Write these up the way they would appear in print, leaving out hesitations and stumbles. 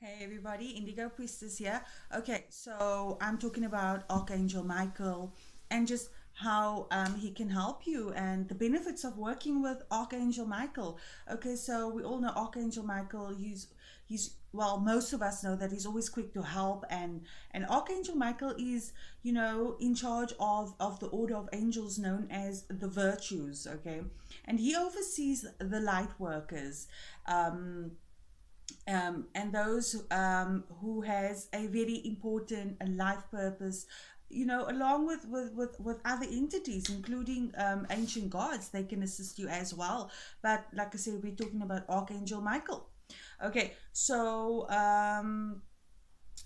Hey everybody, Indigo Priestess here. Okay, so I'm talking about Archangel Michael and just how he can help you and the benefits of working with Archangel Michael. Okay, so we all know Archangel Michael. He's well, most of us know that he's always quick to help, and Archangel Michael is in charge of the order of angels known as the virtues. Okay, and he oversees the light workers. And those who has a very important life purpose, along with other entities, including ancient gods. They can assist you as well, but like I said, we're talking about Archangel Michael. Okay, so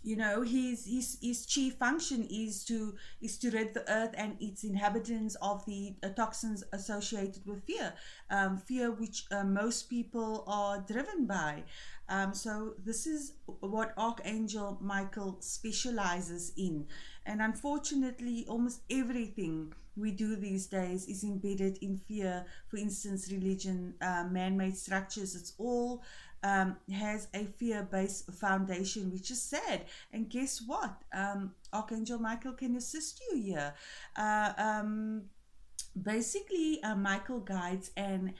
his chief function is to rid the earth and its inhabitants of the toxins associated with fear, fear which most people are driven by. So this is what Archangel Michael specializes in, and unfortunately almost everything we do these days is embedded in fear. For instance, religion, man-made structures, it's all has a fear-based foundation, which is sad. And guess what? Archangel Michael can assist you here. Uh, um, Basically, Michael guides and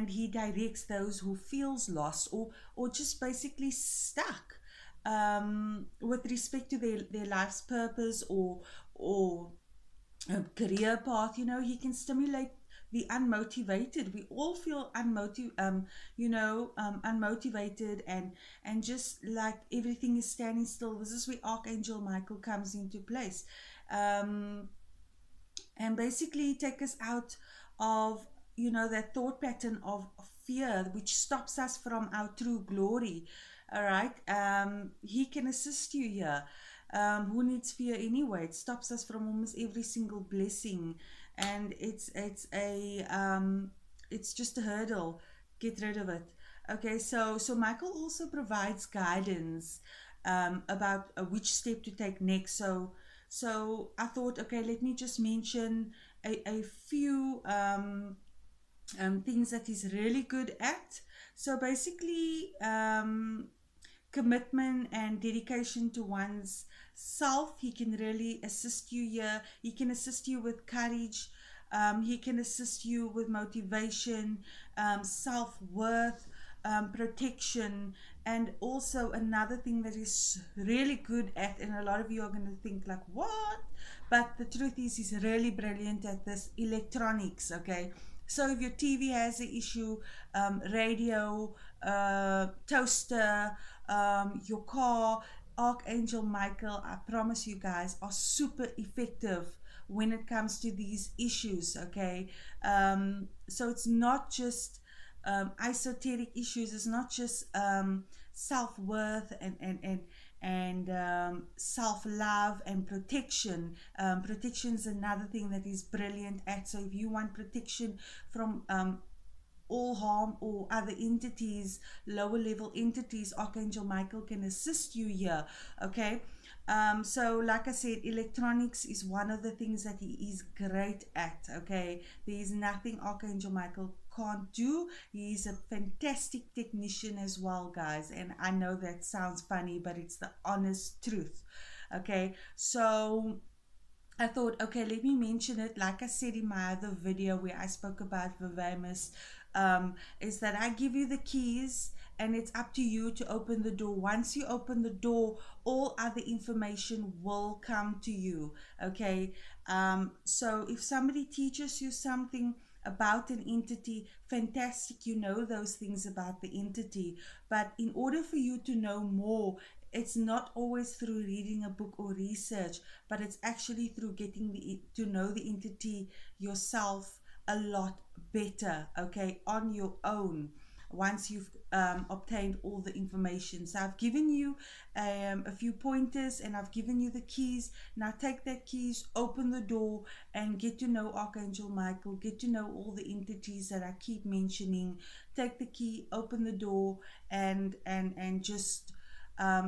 he directs those who feels lost or just basically stuck with respect to their life's purpose or career path. He can stimulate the unmotivated. We all feel unmotivated, and just like everything is standing still. This is where Archangel Michael comes into place, um, and basically take us out of that thought pattern of fear, which stops us from our true glory. All right. He can assist you here. Who needs fear anyway? It stops us from almost every single blessing, and it's just a hurdle. Get rid of it. Okay, so Michael also provides guidance about which step to take next. So I thought, okay, let me just mention a few things that he's really good at. So basically, commitment and dedication to one's self. He can really assist you here. He can assist you with courage. He can assist you with motivation, self-worth, protection, and also another thing that is really good at, and a lot of you are going to think like, what? But the truth is, he's really brilliant at this: electronics. Okay, so if your TV has an issue, radio, toaster, your car, Archangel Michael, I promise you guys, are super effective when it comes to these issues. Okay, so it's not just esoteric issues. It's not just self-worth and self-love and protection. Protection is another thing that is brilliant at. So if you want protection from all harm or other entities, lower level entities, Archangel Michael can assist you here. Okay, so like I said, electronics is one of the things that he is great at. Okay, there is nothing Archangel Michael can't do. He is a fantastic technician as well, guys, and I know that sounds funny, but it's the honest truth. Okay, so I thought, okay, let me mention it. Like I said in my other video where I spoke about Vivamus, is that I give you the keys and it's up to you to open the door. Once you open the door, all other information will come to you. Okay, so if somebody teaches you something about an entity, fantastic, you know those things about the entity. But in order for you to know more, it's not always through reading a book or research, but it's actually through getting to know the entity yourself a lot better, okay, on your own, once you've obtained all the information. So I've given you a few pointers and I've given you the keys. Now take that keys, open the door, and get to know Archangel Michael, get to know all the entities that I keep mentioning. Take the key, open the door, and just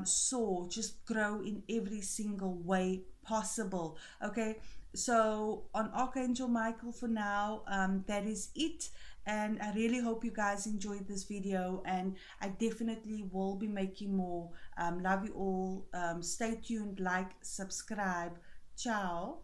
soar, just grow in every single way possible. Okay, So on Archangel Michael for now, that is it. And I really hope you guys enjoyed this video, and I definitely will be making more. Love you all. Stay tuned, like, subscribe. Ciao.